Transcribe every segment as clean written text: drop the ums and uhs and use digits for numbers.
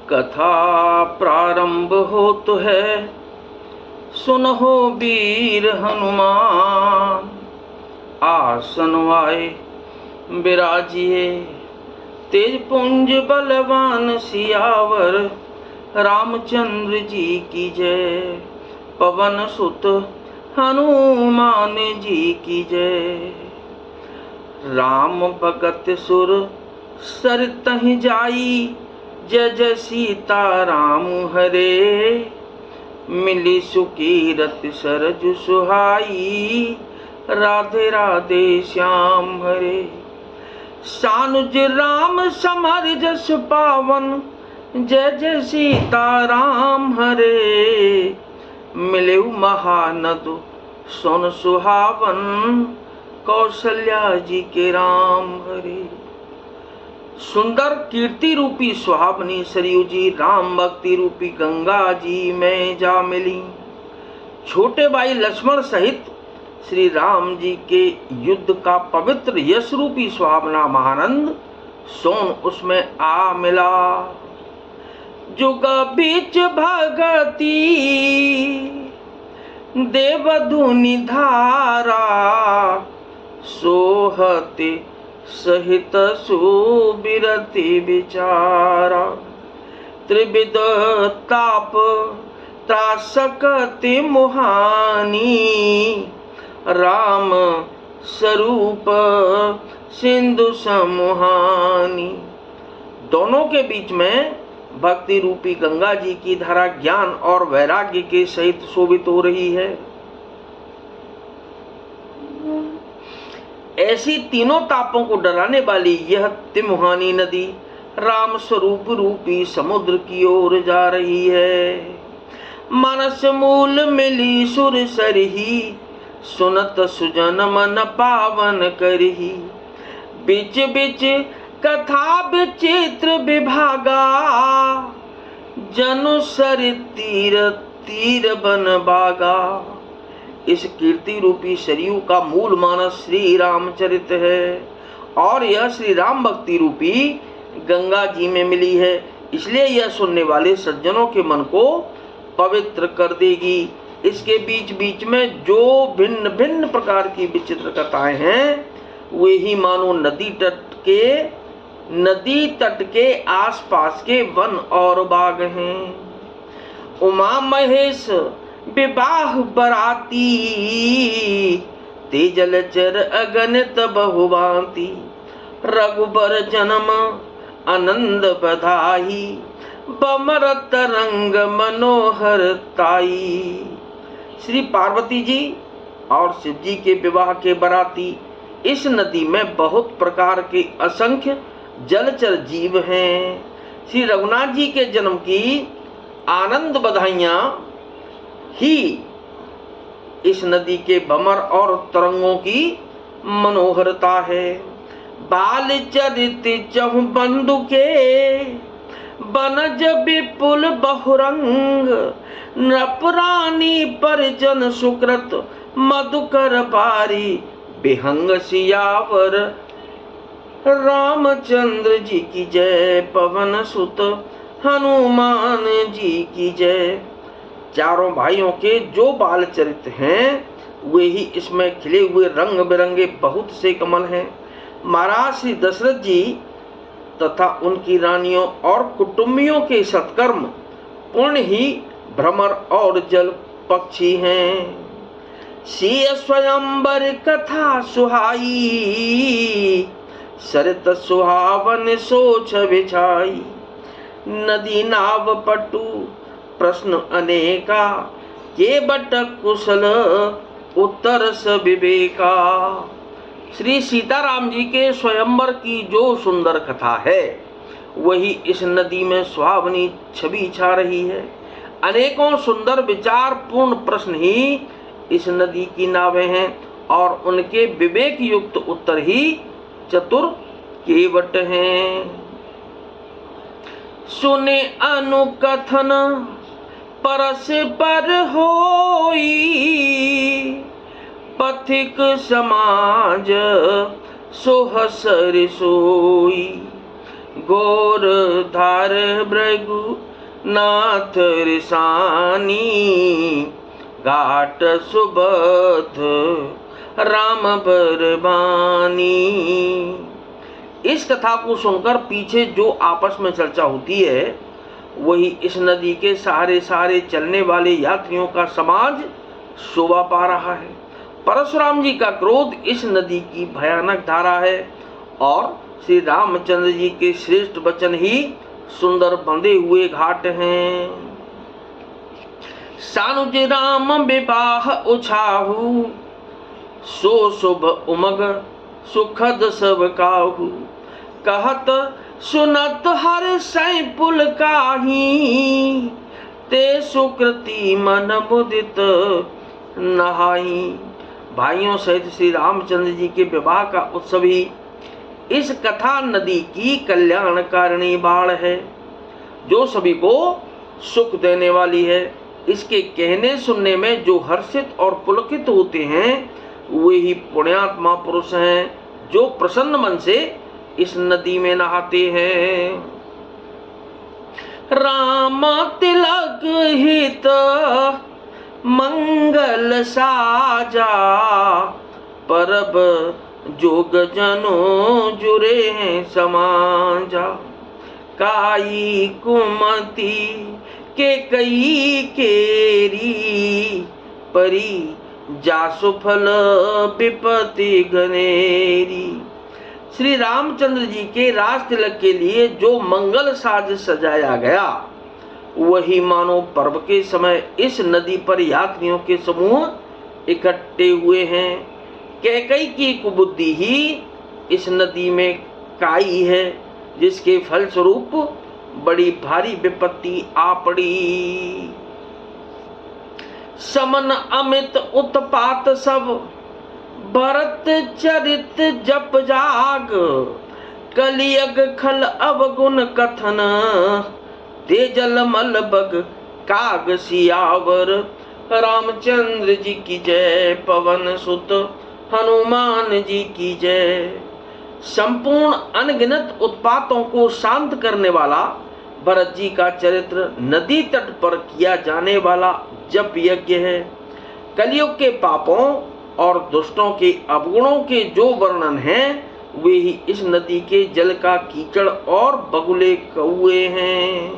कथा प्रारंभ होत है, सुनहो वीर हनुमान। आसन वाए विराजिए, तेज पुंज बलवान सियावर। रामचंद्र जी की जय, पवन सुत हनुमान जी की जय। राम भगत सुर सरतहि जाई, जय जय सीता राम हरे। मिली सुकीरत सरजु सुहाई, राधे राधे श्याम हरे। सानुज राम समर जस पावन, जय जय सीता राम हरे। मिलेउ महानद सोन सुहावन, कौशल्या जी के राम हरे। सुंदर कीर्ति रूपी सुहावनी सरयू जी राम भक्ति रूपी गंगा जी में जा मिली। छोटे भाई लक्ष्मण सहित श्री राम जी के युद्ध का पवित्र यश रूपी सुहावना महानंद सोन उसमें आ मिला। जुग बीच भगती देवधुनि धारा, सोहते सहित सुबिरति विचारा। त्रिविध ताप त्रासकति मुहानी, राम स्वरूप सिंधु समुहानी। दोनों के बीच में भक्ति रूपी गंगा जी की धारा ज्ञान और वैराग्य के सहित शोभित हो रही है। ऐसी तीनों तापों को डराने वाली यह तिमुहानी नदी राम स्वरूप रूपी समुद्र की ओर जा रही है। मनस मूल मिली सुर सरही, सुनत सुजन मन पावन करही। बिच बिच कथा विचित्र विभागा, जनु सर तीर तीर बन बागा। इस कीर्ति रूपी सरयू का मूल मानस श्री रामचरित है और यह श्री राम भक्ति रूपी गंगा जी में मिली है। इसलिए यह सुनने वाले सज्जनों के मन को पवित्र कर देगी। इसके बीच बीच में जो भिन्न भिन्न प्रकार की विचित्र कथाएं हैं, वे ही मानो नदी तट के आसपास के वन और बाग हैं। उमा महेश विवाह बराती, तेजल चर अगणित बहुभांति। रघुबर जन्म आनंद बधाई, बमरत रंग मनोहर ताई। श्री पार्वती जी और शिव जी के विवाह के बराती इस नदी में बहुत प्रकार के असंख्य जलचर जीव हैं। श्री रघुनाथ जी के जन्म की आनंद बधाइयां ही इस नदी के भमर और तरंगों की मनोहरता है। बाल चरित चहु बंधु के, बनज विपुल बहुरंग। नृपरानी परिजन सुकृत, मधुकर पारी बिहंग सियावर। रामचंद्र जी की जय, पवन सुत हनुमान जी की जय। चारों भाइयों के जो बाल चरित हैं, वे ही इसमें खिले हुए रंग बिरंगे बहुत से कमल हैं। महाराज श्री दशरथ जी तथा उनकी रानियों और कुटुंबियों के सत्कर्म पुण्य ही भ्रमर और जल पक्षी हैं। सिय स्वयंवर कथा सुहाई, सरित सुहावन सोच बिछाई। नदी नाव पटु प्रश्न अनेका, के बट कुशल उत्तर स विवेका। श्री सीताराम जी के स्वयंवर की जो सुंदर कथा है, वही इस नदी में सुहावनी छवि छा रही है। अनेकों सुंदर विचार पूर्ण प्रश्न ही इस नदी की नावें हैं और उनके विवेक युक्त उत्तर ही चतुर केवट हैं। सुने अनुकथन परस्पर होई, पथिक समाज सोहसर सोई। गोर धार भृगु नाथ रिसानी, घाट सुबध राम बरबानी। इस कथा को सुनकर पीछे जो आपस में चर्चा होती है वही इस नदी के सहारे सहारे चलने वाले यात्रियों का समाज शोभा पा रहा है। परशुराम जी का क्रोध इस नदी की भयानक धारा है और श्री रामचंद्र जी के श्रेष्ठ वचन ही सुंदर बंधे हुए घाट हैं। सानुज राम विवाह उछाहू, सो शुभ उमग सुखद सब काहू। कहत सुनत हर सै पुल काही, ते सुकृति मन मुदित नहाई। भाइयों सहित श्री रामचंद्र जी के विवाह का उत्सव ही इस कथा नदी की कल्याणकारिणी बाढ़ है, जो सभी को सुख देने वाली है। इसके कहने सुनने में जो हर्षित और पुलकित होते हैं वे ही पुण्यात्मा पुरुष हैं, जो प्रसन्न मन से इस नदी में नहाते हैं। राम तिलक हित मंगल साजा, परब जोग जनो जुरे हैं समाजा। काई कुमति के कई केरी, परी जासु फल विपत्ति घनेरी। श्री रामचंद्र जी के राज तिलक के लिए जो मंगल साज सजाया गया वही मानो पर्व के समय इस नदी पर यात्रियों के समूह इकट्ठे हुए हैं। कैकई की कुबुद्धि ही इस नदी में काई है, जिसके फलस्वरूप बड़ी भारी विपत्ति आ पड़ी। समन अमित उत्पात सब, भरत चरित जप जाग। कलियग खल अवगुण कथन, तेजल मल बग काग सियावर। रामचंद्र जी की जय, पवन सुत हनुमान जी की जय। संपूर्ण अनगिनत उत्पातों को शांत करने वाला भरत जी का चरित्र नदी तट पर किया जाने वाला जप यज्ञ है। कलयुग के पापों और दुष्टों के अवगुणों के जो वर्णन हैं वे ही इस नदी के जल का कीचड़ और बगुले कौए हैं।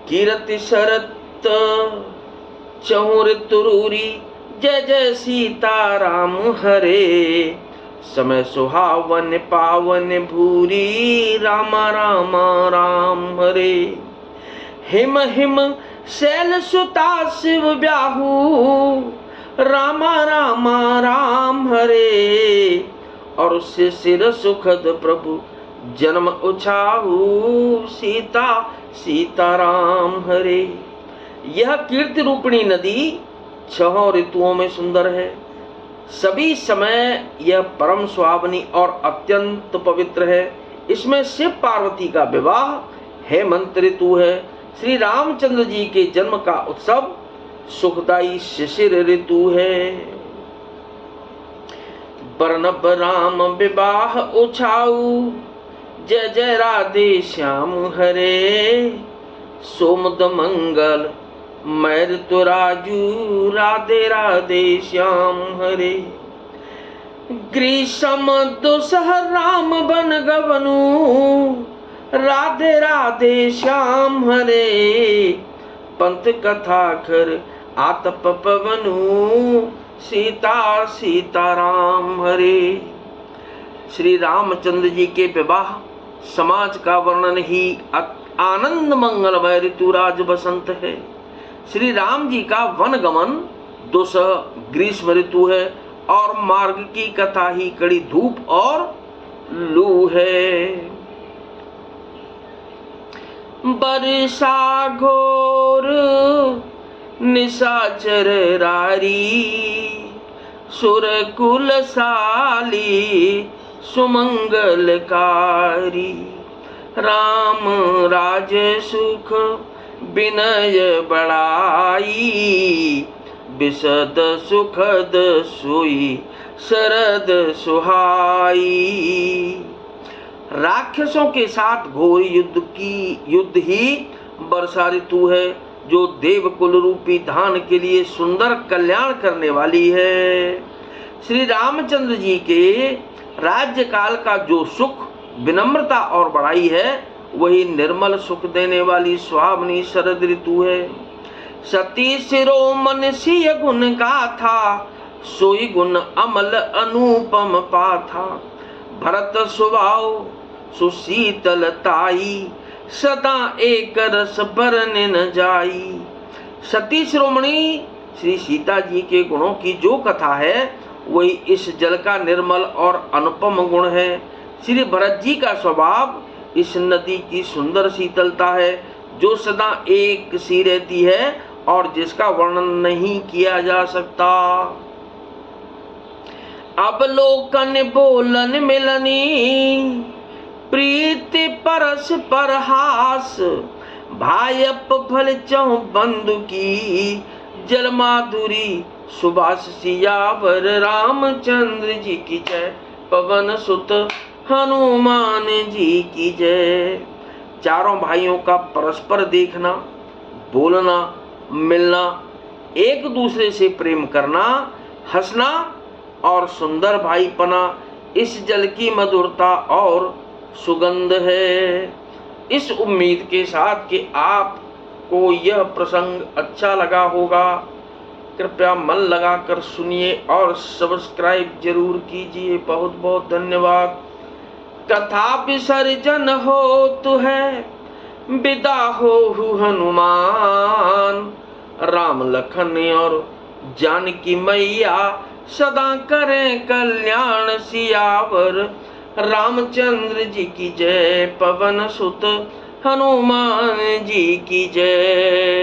कीरति शरत चहुर तुरूरी, जय जय सीताराम हरे। समय सुहावन पावन भूरी, राम राम राम हरे। हिम हिम शैल सुता शिव ब्याहू, राम राम राम हरे। और शिशिर सुखद प्रभु जन्म उछाहू, सीता सीताराम हरे। यह कीर्ति रूपिणी नदी 6 ऋतुओं में सुंदर है। सभी समय यह परम सुहावनी और अत्यंत पवित्र है। इसमें शिव पार्वती का विवाह हेमंत ऋतु है। श्री रामचंद्र जी के जन्म का उत्सव सुखदायी शिशिर ऋतु है। बरनब राम विवाह उछाऊ, जय जय राधे श्याम हरे। सोमद मंगल मैं ऋतु राजू, राधे राधे श्याम हरे। ग्रीष्म दुसह राम बन गवनु, राधे राधे श्याम हरे। पंथ कथा कर आतप पवनु, सीता सीताराम हरे। श्री रामचंद्र जी के विवाह समाज का वर्णन ही आनंद मंगलमय ऋतुराज बसंत है। श्री राम जी का वन गमन दुसह ग्रीष्म ऋतु है और मार्ग की कथा ही कड़ी धूप और लू है। बरसा घोर निशाचर रारी, सुरकुल साली सुमंगलकारी। राम राज सुख विनय बड़ाई, विशद सुखद सोई शरद सुहाई। राक्षसों के साथ घोर युद्ध ही वर्षा ऋतु है, जो देवकुल रूपी धान के लिए सुंदर कल्याण करने वाली है। श्री रामचंद्र जी के राज्य काल का जो सुख, विनम्रता और बड़ाई है, वही निर्मल सुख देने वाली सुहावनी शरद ऋतु है। सती शिरोमणि सिय गुण गाथा, सोई गुण अमल अनुपम पाथा। भरत स्वभाव सुशीतलताई, सदा एक रस बरने न जाई। सती शिरोमणि श्री सीता जी के गुणों की जो कथा है, वही इस जल का निर्मल और अनुपम गुण है। श्री भरत जी का स्वभाव इस नदी की सुंदर शीतलता है, जो सदा एक सी रहती है और जिसका वर्णन नहीं किया जा सकता। अवलोकन बोलन मिलनी, प्रीति परस परहास। भायप फल चहु बंधु की, जल माधुरी सुभाष सियावर। रामचंद्र जी की जय, पवन सुत हनुमान जी की जय। चारों भाइयों का परस्पर देखना, बोलना, मिलना, एक दूसरे से प्रेम करना, हंसना और सुंदर भाईपना इस जल की मधुरता और सुगंध है। इस उम्मीद के साथ कि आपको यह प्रसंग अच्छा लगा होगा, कृपया मन लगाकर सुनिए और सब्सक्राइब जरूर कीजिए। बहुत बहुत धन्यवाद। कथा विसर्जन हो तो है, विदा हो हनुमान। राम लखन और जानकी मैया, सदा करें कल्याण सियावर। रामचंद्र जी की जय, पवन सुत हनुमान जी की जय।